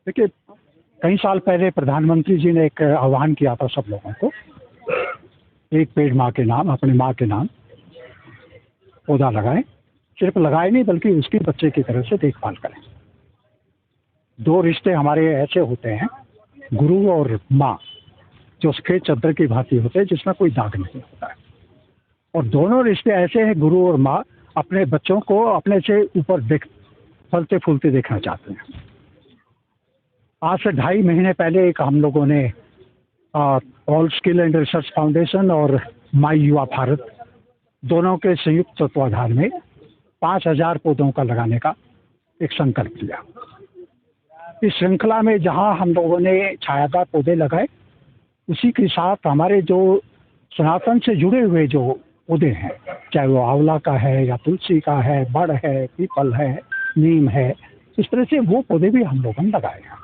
देखिए, कई साल पहले प्रधानमंत्री जी ने एक आह्वान किया था सब लोगों को, एक पेड़ माँ के नाम, अपनी माँ के नाम पौधा लगाएं। सिर्फ लगाए नहीं बल्कि उसकी बच्चे की तरह से देखभाल करें। दो रिश्ते हमारे ऐसे होते हैं, गुरु और माँ, जो सफेद चद्दर की भांति होते हैं जिसमें कोई दाग नहीं होता है। और दोनों रिश्ते ऐसे हैं, गुरु और माँ अपने बच्चों को अपने से ऊपर फलते फूलते देखना चाहते हैं। आज से 2.5 महीने पहले एक हम लोगों ने all skill and research foundation और माई युवा भारत दोनों के संयुक्त तत्वाधान में 5,000 पौधों का लगाने का एक संकल्प लिया। इस श्रृंखला में जहां हम लोगों ने छायादार पौधे लगाए, उसी के साथ हमारे जो सनातन से जुड़े हुए जो पौधे हैं, चाहे वो आंवला का है या तुलसी का है, बड़ है, पीपल है, नीम है, इस तरह से वो पौधे भी हम लोगों ने लगाए हैं।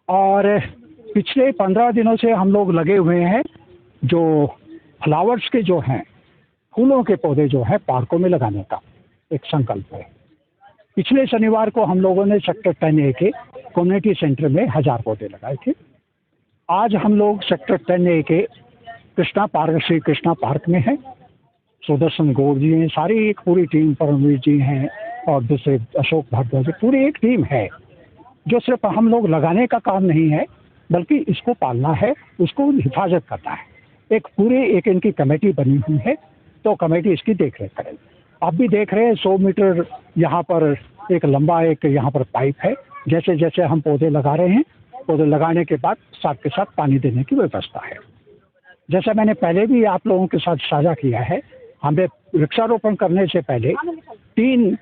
और पिछले 15 दिनों से हम लोग लगे हुए हैं जो फ्लावर्स के जो हैं, फूलों के पौधे जो हैं पार्कों में लगाने का एक संकल्प है। पिछले शनिवार को हम लोगों ने सेक्टर 10A के कम्युनिटी सेंटर में 1000 पौधे लगाए थे। आज हम लोग सेक्टर 10A के कृष्णा पार्क, श्री कृष्णा पार्क में हैं। सुदर्शन गौड़ जी हैं, सारी एक पूरी टीम, परमवीर जी हैं और दूसरे अशोक भारद्वाज, पूरी एक टीम है जो सिर्फ हम लोग लगाने का काम नहीं है बल्कि इसको पालना है, उसको हिफाजत करना है। एक इनकी कमेटी बनी हुई है, तो कमेटी इसकी देख रेख करेगी। आप भी देख रहे हैं 100 मीटर यहाँ पर एक लंबा एक यहाँ पर पाइप है। जैसे जैसे हम पौधे लगा रहे हैं, पौधे लगाने के बाद साथ के साथ पानी देने की व्यवस्था है। जैसा मैंने पहले भी आप लोगों के साथ साझा किया है, हमें वृक्षारोपण करने से पहले 3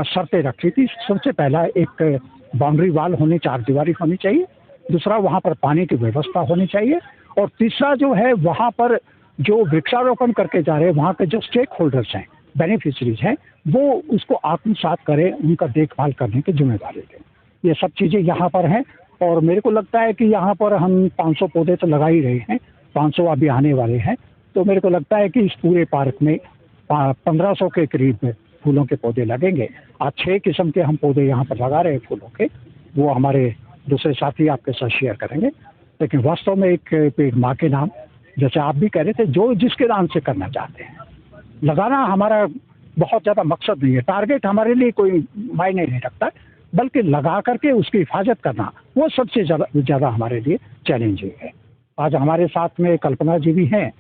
शर्तें रखी थी। सबसे पहला, एक बाउंड्री वाल होनी, 4 दीवारी होनी चाहिए। दूसरा, वहाँ पर पानी की व्यवस्था होनी चाहिए। और तीसरा जो है, वहाँ पर जो वृक्षारोपण करके जा रहे हैं, वहाँ के जो स्टेक होल्डर्स हैं, बेनिफिशरीज हैं, वो उसको आत्मसात करें, उनका देखभाल करने की जिम्मेदारी लें। ये सब चीज़ें यहाँ पर हैं। और मेरे को लगता है कि यहाँ पर हम 500 पौधे तो लगा ही रहे हैं, 500 अभी आने वाले हैं। तो मेरे को लगता है कि इस पूरे पार्क में 1500 के करीब फूलों के पौधे लगेंगे। आज 6 किस्म के हम पौधे यहाँ पर लगा रहे हैं फूलों के, वो हमारे दूसरे साथी आपके साथ शेयर करेंगे। लेकिन वास्तव में एक पेड़ माँ के नाम, जैसे आप भी कह रहे थे, जो जिसके नाम से करना चाहते हैं, लगाना हमारा बहुत ज़्यादा मकसद नहीं है, टारगेट हमारे लिए कोई मायने नहीं रखता, बल्कि लगा करके उसकी हिफाजत करना वो सबसे ज़्यादा हमारे लिए चैलेंजिंग है। आज हमारे साथ में कल्पना जी भी हैं,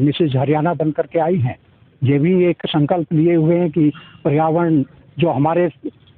मिसेज हरियाणा बन करके आई हैं। ये भी एक संकल्प लिए हुए हैं कि पर्यावरण जो हमारे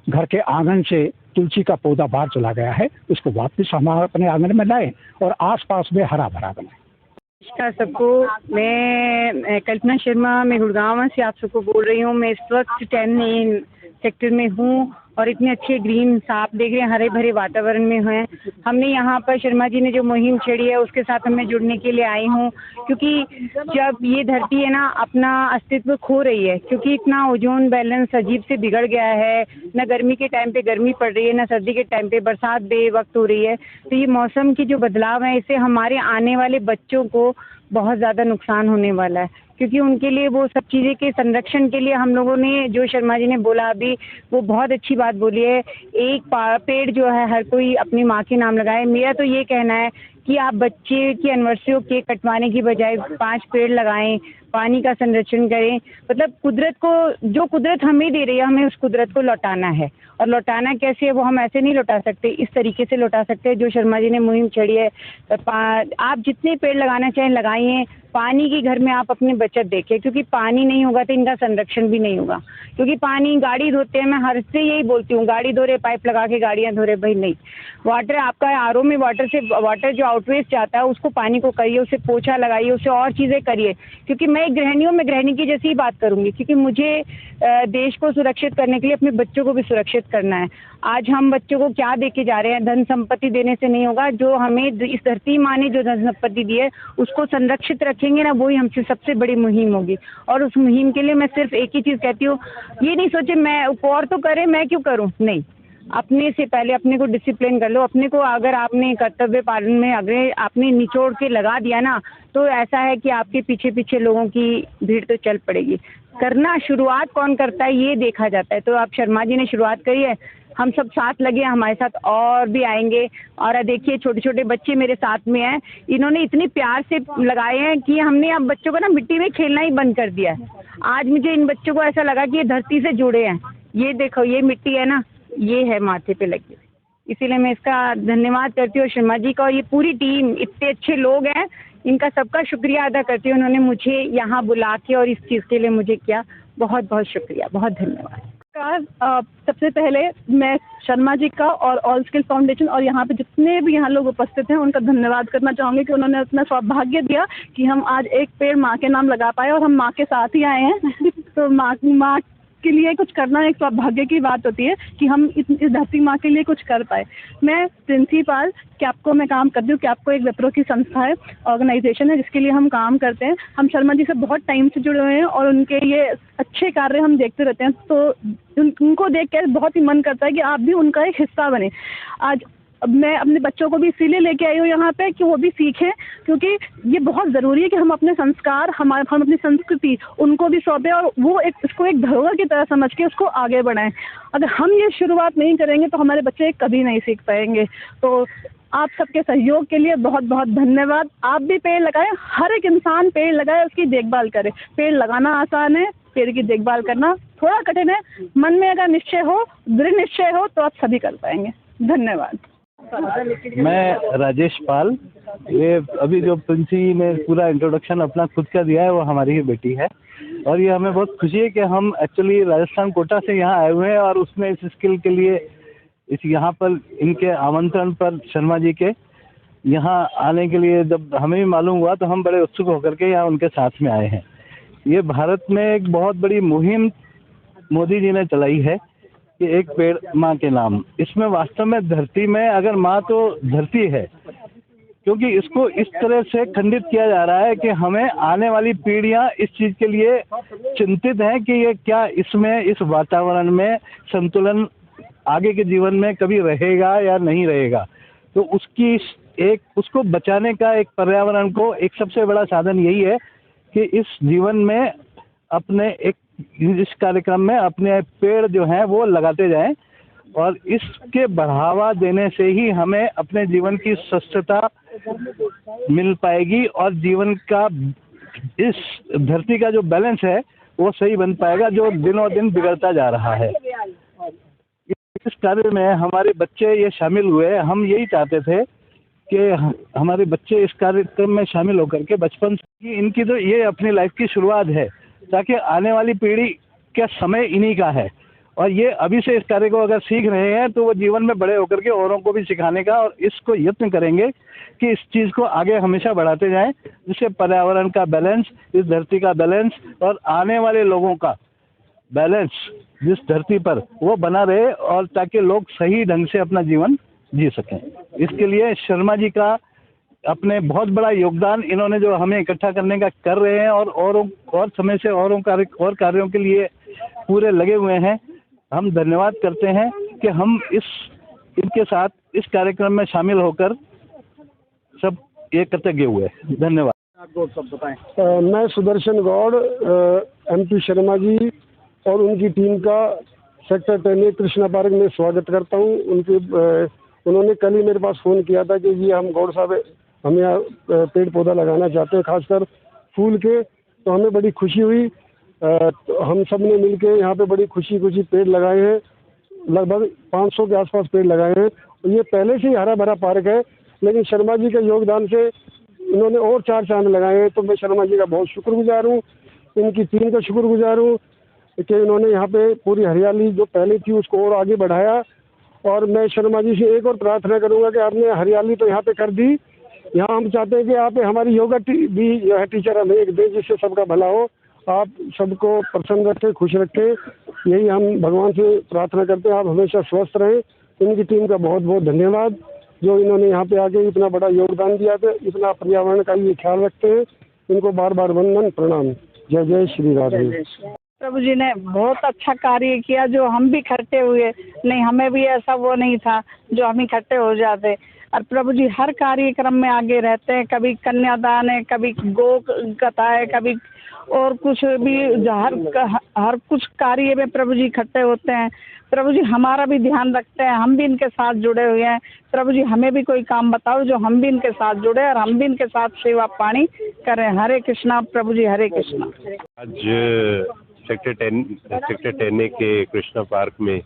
घर के आंगन से तुलसी का पौधा बाहर चला गया है, उसको वापस हम अपने आंगन में लाएं और आसपास में हरा भरा बनाएं। नमस्कार सबको, मैं कल्पना शर्मा, मैं गुड़गांव से आप सबको बोल रही हूँ। मैं इस वक्त 10A सेक्टर में हूँ और इतने अच्छे ग्रीन साफ देख रहे हैं, हरे भरे वातावरण में हैं। हमने यहाँ पर शर्मा जी ने जो मुहिम छेड़ी है उसके साथ हमें जुड़ने के लिए आई हूँ, क्योंकि जब ये धरती है ना अपना अस्तित्व खो रही है, क्योंकि इतना ओजोन बैलेंस अजीब से बिगड़ गया है। न गर्मी के टाइम पे गर्मी पड़ रही है, न सर्दी के टाइम पे बरसात बेवक्त हो रही है। तो ये मौसम की जो बदलाव है, इससे हमारे आने वाले बच्चों को बहुत ज़्यादा नुकसान होने वाला है। क्योंकि उनके लिए वो सब चीज़ें के संरक्षण के लिए हम लोगों ने, जो शर्मा जी ने बोला अभी, वो बहुत अच्छी बात बोली है। एक पेड़ जो है हर कोई अपनी माँ के नाम लगाए। मेरा तो ये कहना है कि आप बच्चे की एनिवर्सरी केक कटवाने की बजाय 5 पेड़ लगाएं, पानी का संरक्षण करें। मतलब कुदरत को, जो कुदरत हमें दे रही है, हमें उस कुदरत को लौटाना है। और लौटाना कैसे है, वो हम ऐसे नहीं लौटा सकते, इस तरीके से लौटा सकते हैं जो शर्मा जी ने मुहिम छेड़ी है। आप जितने पेड़ लगाना चाहें लगाइए। पानी की घर में आप अपनी बचत देखें, क्योंकि पानी नहीं होगा तो इनका संरक्षण भी नहीं होगा। क्योंकि पानी, गाड़ी धोते हैं, मैं हर से यही बोलती हूँ, गाड़ी धो रहे, पाइप लगा के गाड़ियाँ धो रहे, भाई नहीं। वाटर आपका आरओ में वाटर से वाटर जो आउटवेस्ट जाता है उसको, पानी को करिए, उसे पोछा लगाइए, उसे और चीज़ें करिए। क्योंकि मैं एक गृहिणी हूँ, मैं गृहिणी की जैसी ही बात करूँगी, क्योंकि मुझे देश को सुरक्षित करने के लिए अपने बच्चों को भी सुरक्षित करना है। आज हम बच्चों को क्या दे के जा रहे हैं? धन संपत्ति देने से नहीं होगा। जो हमें इस धरती माँ ने जो धन संपत्ति दी है उसको संरक्षित रखेंगे ना, वही हमसे सबसे बड़ी मुहिम होगी। और उस मुहिम के लिए मैं सिर्फ एक ही चीज़ कहती हूँ, ये नहीं सोचे मैं और तो करे, मैं क्यों करूँ, नहीं। अपने से पहले अपने को डिसिप्लिन कर लो। अपने को अगर आपने कर्तव्य पालन में अगर आपने निचोड़ के लगा दिया ना, तो ऐसा है कि आपके पीछे पीछे लोगों की भीड़ तो चल पड़ेगी। करना शुरुआत कौन करता है ये देखा जाता है। तो आप शर्मा जी ने शुरुआत करी है, हम सब साथ लगे, हमारे साथ और भी आएंगे। और देखिए छोटे छोटे बच्चे मेरे साथ में हैं, इन्होंने इतने प्यार से लगाए हैं कि हमने अब बच्चों को ना मिट्टी में खेलना ही बंद कर दिया है। आज मुझे इन बच्चों को ऐसा लगा कि ये धरती से जुड़े हैं। ये देखो, ये मिट्टी है ना, ये है माथे पे लगी हुई। इसीलिए मैं इसका धन्यवाद करती हूँ शर्मा जी का, और ये पूरी टीम, इतने अच्छे लोग हैं, इनका सबका शुक्रिया अदा करती हूँ। उन्होंने मुझे यहाँ बुला के और इस चीज़ के लिए मुझे किया, बहुत बहुत शुक्रिया, बहुत धन्यवाद। सबसे पहले मैं शर्मा जी का और ऑल स्किल फाउंडेशन और यहाँ पे जितने भी यहाँ लोग उपस्थित हैं उनका धन्यवाद करना चाहूँगी कि उन्होंने अपना सौभाग्य दिया कि हम आज एक पेड़ माँ के नाम लगा पाए, और हम माँ के साथ ही आए हैं। तो माँ के लिए कुछ करना एक सौभाग्य की बात होती है कि हम इस धरती माँ के लिए कुछ कर पाए। मैं प्रिंसिपल कैप्को में काम करती हूँ। कैप्को एक विप्रो की संस्था है, ऑर्गेनाइजेशन है जिसके लिए हम काम करते हैं। हम शर्मा जी से बहुत टाइम से जुड़े हुए हैं और उनके ये अच्छे कार्य हम देखते रहते हैं, तो उनको देख कर बहुत ही मन करता है कि आप भी उनका एक हिस्सा बने। आज मैं अपने बच्चों को भी इसीलिए लेके आई हूँ यहाँ पे कि वो भी सीखें, क्योंकि ये बहुत ज़रूरी है कि हम अपने संस्कार, हम अपनी संस्कृति उनको भी सौंपें और वो इसको एक धरोहर की तरह समझ के उसको आगे बढ़ाएं। अगर हम ये शुरुआत नहीं करेंगे तो हमारे बच्चे कभी नहीं सीख पाएंगे। तो आप सबके सहयोग के लिए बहुत बहुत धन्यवाद। आप भी पेड़ लगाएं, हर एक इंसान पेड़ लगाए, उसकी देखभाल करे। पेड़ लगाना आसान है, पेड़ की देखभाल करना थोड़ा कठिन है। मन में अगर निश्चय हो, दृढ़ निश्चय हो, तो आप सभी कर पाएंगे। धन्यवाद। मैं राजेश पाल, ये अभी जो प्रिंसी ने पूरा इंट्रोडक्शन अपना खुद का दिया है वो हमारी ही बेटी है, और ये हमें बहुत खुशी है कि हम एक्चुअली राजस्थान कोटा से यहाँ आए हुए हैं, और उसमें इस स्किल के लिए इस यहाँ पर इनके आमंत्रण पर शर्मा जी के यहाँ आने के लिए जब हमें भी मालूम हुआ तो हम बड़े उत्सुक होकर के यहाँ उनके साथ में आए हैं। ये भारत में एक बहुत बड़ी मुहिम मोदी जी ने चलाई है कि एक पेड़ माँ के नाम। इसमें वास्तव में धरती में अगर माँ तो धरती है, क्योंकि इसको इस तरह से खंडित किया जा रहा है कि हमें आने वाली पीढ़ियाँ इस चीज़ के लिए चिंतित हैं कि ये क्या इसमें इस वातावरण में संतुलन आगे के जीवन में कभी रहेगा या नहीं रहेगा। तो उसको बचाने का एक पर्यावरण को एक सबसे बड़ा साधन यही है कि इस जीवन में अपने इस कार्यक्रम में अपने पेड़ जो हैं वो लगाते जाएं, और इसके बढ़ावा देने से ही हमें अपने जीवन की स्वस्थता मिल पाएगी और जीवन का इस धरती का जो बैलेंस है वो सही बन पाएगा, जो दिनों दिन बिगड़ता जा रहा है। इस कार्य में हमारे बच्चे ये शामिल हुए। हम यही चाहते थे कि हमारे बच्चे इस कार्यक्रम में शामिल होकर के बचपन से इनकी तो ये अपनी लाइफ की शुरुआत है, ताकि आने वाली पीढ़ी का समय इन्हीं का है, और ये अभी से इस कार्य को अगर सीख रहे हैं तो वो जीवन में बड़े होकर के औरों को भी सिखाने का और इसको यत्न करेंगे कि इस चीज़ को आगे हमेशा बढ़ाते जाएं, जिससे पर्यावरण का बैलेंस, इस धरती का बैलेंस और आने वाले लोगों का बैलेंस जिस धरती पर वो बना रहे, और ताकि लोग सही ढंग से अपना जीवन जी सकें। इसके लिए शर्मा जी का अपने बहुत बड़ा योगदान इन्होंने जो हमें इकट्ठा करने का कर रहे हैं, और समय से और कार्यों के लिए पूरे लगे हुए हैं। हम धन्यवाद करते हैं कि हम इनके साथ इस कार्यक्रम में शामिल होकर सब ये कृतज्ञ हुए। धन्यवाद। आप गौड़ सब बताएं। मैं सुदर्शन गौड़, MP शर्मा जी और उनकी टीम का सेक्टर 10 कृष्णा पार्क में स्वागत करता हूँ। उन्होंने कल ही मेरे पास फ़ोन किया था कि जी हम गौड़ साहब हम यहाँ पेड़ पौधा लगाना चाहते हैं, खासकर फूल के। तो हमें बड़ी खुशी हुई। तो हम सब ने मिल के यहाँ पे बड़ी खुशी पेड़ लगाए हैं। लगभग 500 के आसपास पेड़ लगाए हैं। ये पहले से ही हरा भरा पार्क है, लेकिन शर्मा जी के योगदान से इन्होंने और 4 चांद लगाए हैं। तो मैं शर्मा जी का बहुत शुक्रगुजार हूँ, इनकी टीम का शुक्रगुजार हूँ कि इन्होंने यहाँ पे पूरी हरियाली जो पहले थी उसको और आगे बढ़ाया। और मैं शर्मा जी से एक और प्रार्थना करूँगा कि आपने हरियाली तो यहाँ पे कर दी, यहाँ हम चाहते हैं कि आप हमारी योगा भी जो है टीचर हमें एक दें, जिससे सबका भला हो। आप सबको प्रसन्न रखें, खुश रखें, यही हम भगवान से प्रार्थना करते हैं। आप हमेशा स्वस्थ रहें। इनकी टीम का बहुत बहुत धन्यवाद, जो इन्होंने यहाँ पे आके इतना बड़ा योगदान दिया था, इतना पर्यावरण का ये ख्याल रखते हैं। इनको बार बार वंदन प्रणाम। जय जय श्री राधे। प्रभु जी ने बहुत अच्छा कार्य किया, जो हम भी इकट्ठे हुए। नहीं, हमें भी ऐसा वो नहीं था जो हम इकट्ठे हो जाते। और प्रभु जी हर कार्यक्रम में आगे रहते हैं, कभी कन्यादान है, कभी गो कथा है, कभी और कुछ भी, हर कुछ कार्य में प्रभु जी इकट्ठे होते हैं। प्रभु जी हमारा भी ध्यान रखते हैं, हम भी इनके साथ जुड़े हुए हैं। प्रभु जी हमें भी कोई काम बताओ जो हम भी इनके साथ जुड़े और हम भी इनके साथ सेवा पानी करें। हरे कृष्णा प्रभु जी, हरे कृष्णा। आज सेक्टर 10 के कृष्णा पार्क में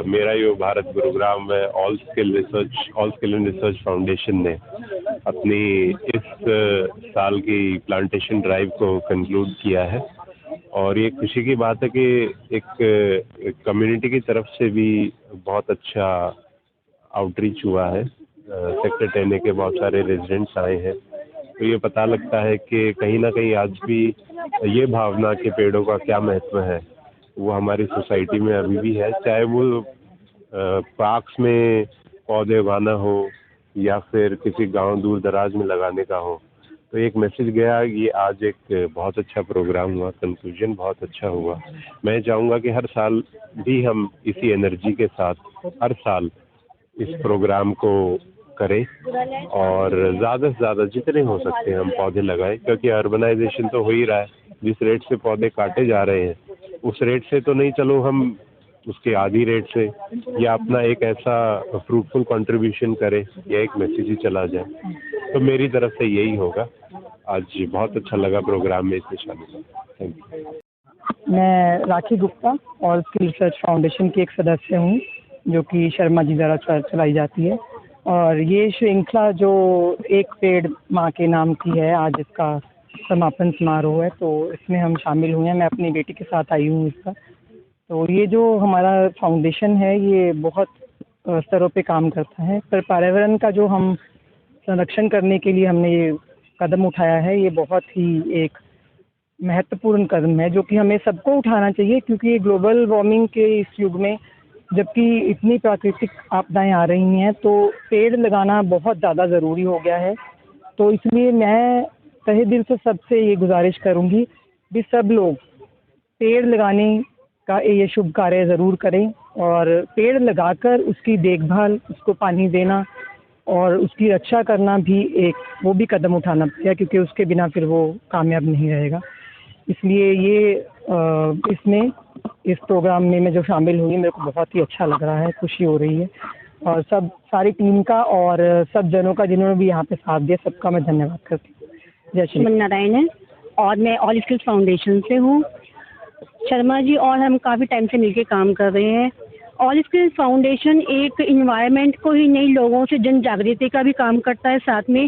मेरा युवा भारत गुरुग्राम में all skill and research foundation ने अपनी इस साल की प्लांटेशन ड्राइव को कंक्लूड किया है। और ये खुशी की बात है कि एक कम्युनिटी की तरफ से भी बहुत अच्छा आउटरीच हुआ है। सेक्टर 10 के बहुत सारे रेजिडेंट्स आए हैं, तो ये पता लगता है कि कहीं ना कहीं आज भी ये भावना कि पेड़ों का क्या महत्व है वो हमारी सोसाइटी में अभी भी है। चाहे वो पार्क्स में पौधे उगाना हो या फिर किसी गांव दूर दराज में लगाने का हो, तो एक मैसेज गया। ये आज एक बहुत अच्छा प्रोग्राम हुआ, कंक्लूजन बहुत अच्छा हुआ। मैं चाहूँगा कि हर साल भी हम इसी एनर्जी के साथ हर साल इस प्रोग्राम को करें और ज़्यादा से ज़्यादा जितने हो सकते हैं हम पौधे लगाएं, क्योंकि अर्बनाइजेशन तो हो ही रहा है। जिस रेट से पौधे काटे जा रहे हैं उस रेट से तो नहीं, चलो हम उसके आधी रेट से या अपना एक ऐसा फ्रूटफुल कंट्रीब्यूशन करें या एक मैसेज ही चला जाए। तो मेरी तरफ से यही होगा। आज बहुत अच्छा लगा प्रोग्राम में इसमें शामिल हुआ। Thank you. मैं Rakhi Gupta All Skill Research Foundation की एक सदस्य हूँ, जो कि शर्मा जी द्वारा चलाई जाती है। और ये श्रृंखला जो एक पेड़ माँ के नाम की है, आज इसका समापन समारोह है, तो इसमें हम शामिल हुए हैं। मैं अपनी बेटी के साथ आई हूँ इसका। तो ये जो हमारा फाउंडेशन है ये बहुत स्तरों पे काम करता है, पर पर्यावरण का जो हम संरक्षण करने के लिए हमने ये कदम उठाया है, ये बहुत ही एक महत्वपूर्ण कदम है जो कि हमें सबको उठाना चाहिए। क्योंकि ये ग्लोबल वार्मिंग के इस युग में जबकि इतनी प्राकृतिक आपदाएं आ रही हैं, तो पेड़ लगाना बहुत ज़्यादा ज़रूरी हो गया है। तो इसलिए मैं तहे दिल से सबसे ये गुजारिश करूँगी कि सब लोग पेड़ लगाने का ये शुभ कार्य ज़रूर करें और पेड़ लगाकर उसकी देखभाल, उसको पानी देना और उसकी रक्षा करना भी एक वो भी कदम उठाना पड़ेगा, क्योंकि उसके बिना फिर वो कामयाब नहीं रहेगा। इसलिए ये इसमें इस प्रोग्राम में मैं जो शामिल हुई, मेरे को बहुत ही अच्छा लग रहा है, खुशी हो रही है। और सारी टीम का और सब जनों का जिन्होंने भी यहाँ पे साथ दिया, सबका मैं धन्यवाद करती हूँ। जय श्री नारायण है और मैं ऑल स्किल्स फाउंडेशन से हूँ। शर्मा जी और हम काफ़ी टाइम से मिलकर काम कर रहे हैं। ऑल स्किल्स फाउंडेशन एक इन्वायरमेंट को ही नई लोगों से जन जागृति का भी काम करता है। साथ में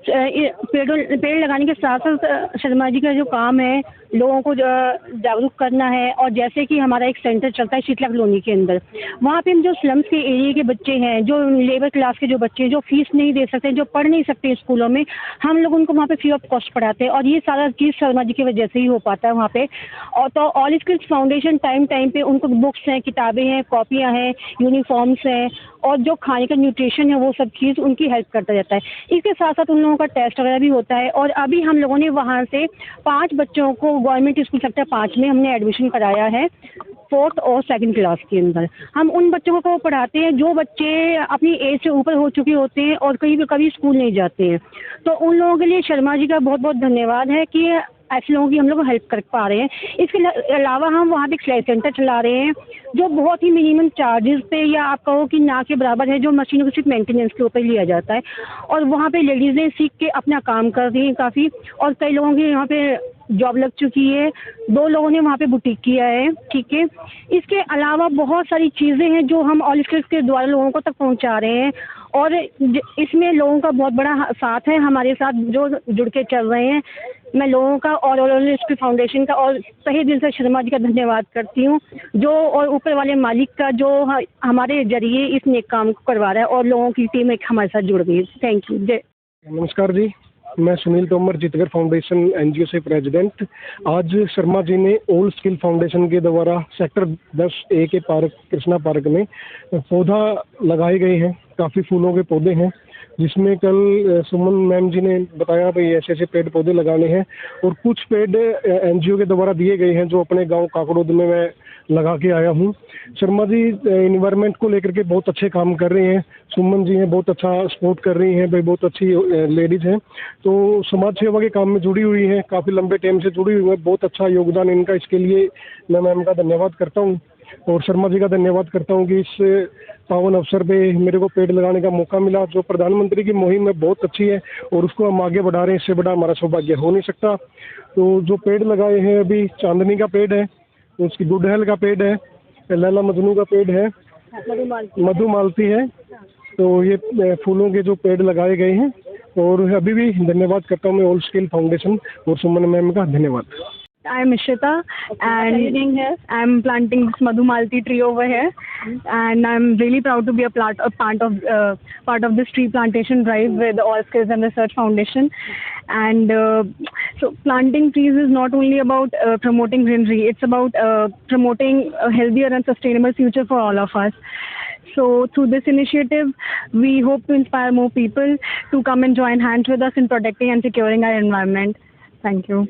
पेड़ लगाने के साथ साथ शर्मा जी का जो काम है लोगों को जागरूक करना है। और जैसे कि हमारा एक सेंटर चलता है शीतला कॉलोनी के अंदर, वहाँ पे हम जो स्लम्स के एरिया के बच्चे हैं, जो लेबर क्लास के जो बच्चे हैं, जो फीस नहीं दे सकते, जो पढ़ नहीं सकते स्कूलों में, हम लोग उनको वहाँ पे फ्री ऑफ कॉस्ट पढ़ाते हैं। और ये सारा चीज़ शर्मा जी की वजह से ही हो पाता है वहाँ पे। और तो ऑल स्किल्स फाउंडेशन टाइम पे उनको बुक्स हैं, किताबें हैं, कॉपियाँ हैं, यूनिफॉर्म्स हैं और जो खाने का न्यूट्रिशन है वो सब चीज़ उनकी हेल्प करता रहता है। इसके साथ साथ उन लोगों का टेस्ट वगैरह भी होता है। और अभी हम लोगों ने वहाँ से 5 बच्चों को गवर्नमेंट स्कूल सेक्टर 5 में हमने एडमिशन कराया है, 4th और 2nd क्लास के अंदर। हम उन बच्चों को पढ़ाते हैं जो बच्चे अपनी एज से ऊपर हो चुके होते हैं और कभी स्कूल नहीं जाते हैं। तो उन लोगों के लिए शर्मा जी का बहुत बहुत धन्यवाद है कि ऐसे लोगों की हम लोग हेल्प कर पा रहे हैं। इसके अलावा हम वहाँ पे एक सिलाई सेंटर चला रहे हैं जो बहुत ही मिनिमम चार्जेस पे, या आप कहो कि ना के बराबर है, जो मशीनों को सिर्फ मेंटेनेंस के ऊपर लिया जाता है। और वहाँ पे लेडीज़ें सीख के अपना काम कर रही हैं काफ़ी, और कई लोगों की यहाँ पे जॉब लग चुकी है। 2 लोगों ने वहाँ पे बुटीक किया है, ठीक है। इसके अलावा बहुत सारी चीज़ें हैं जो हम ऑल स्किल्स के द्वारा लोगों को तक पहुँचा रहे हैं। और इसमें लोगों का बहुत बड़ा साथ है, हमारे साथ जो जुड़ के चल रहे हैं। मैं लोगों का और ऑल स्किल फाउंडेशन का और तहे दिल से शर्मा जी का धन्यवाद करती हूँ, जो और ऊपर वाले मालिक का जो हमारे जरिए इस नेक काम को करवा रहा है और लोगों की टीम एक हमारे साथ जुड़ गई है। Thank you. जय। नमस्कार जी, मैं सुनील तोमर जितगर फाउंडेशन एनजीओ से प्रेसिडेंट। आज शर्मा जी ने ऑल स्किल फाउंडेशन के द्वारा सेक्टर 10A के पार्क कृष्णा पार्क में पौधा लगाए गए हैं। काफ़ी फूलों के पौधे हैं, जिसमें कल सुमन मैम जी ने बताया भाई ऐसे ऐसे पेड़ पौधे लगाने हैं। और कुछ पेड़ एनजीओ के द्वारा दिए गए हैं जो अपने गांव काकड़ोद में मैं लगा के आया हूँ। शर्मा जी इन्वायरमेंट को लेकर के बहुत अच्छे काम कर रहे हैं। सुमन जी हैं, बहुत अच्छा सपोर्ट कर रही हैं भाई, बहुत अच्छी लेडीज़ हैं, तो समाज सेवा के काम में जुड़ी हुई हैं, काफ़ी लंबे टाइम से जुड़ी हुई हैं। बहुत अच्छा योगदान इनका, इसके लिए मैं मैम का धन्यवाद करता हूँ और शर्मा जी का धन्यवाद करता हूँ कि इस पावन अवसर पे मेरे को पेड़ लगाने का मौका मिला। जो प्रधानमंत्री की मुहिम है बहुत अच्छी है और उसको हम आगे बढ़ा रहे हैं, इससे बड़ा हमारा सौभाग्य हो नहीं सकता। तो जो पेड़ लगाए हैं अभी, चांदनी का पेड़ है, उसकी गुड़हल का पेड़ है, लैला मजनू का पेड़ है, मधुमालती है, तो ये फूलों के जो पेड़ लगाए गए हैं। और अभी भी धन्यवाद करता हूँ मैं ऑल स्किल फाउंडेशन और सुमन मैम का धन्यवाद। I am Ishita and I am planting this Madhumalti tree over here, and I am really proud to be a part of this tree plantation drive with the All Skills and Research Foundation. And so planting trees is not only about promoting greenery, it's about promoting a healthier and sustainable future for all of us. So through this initiative, we hope to inspire more people to come and join hands with us in protecting and securing our environment. Thank you.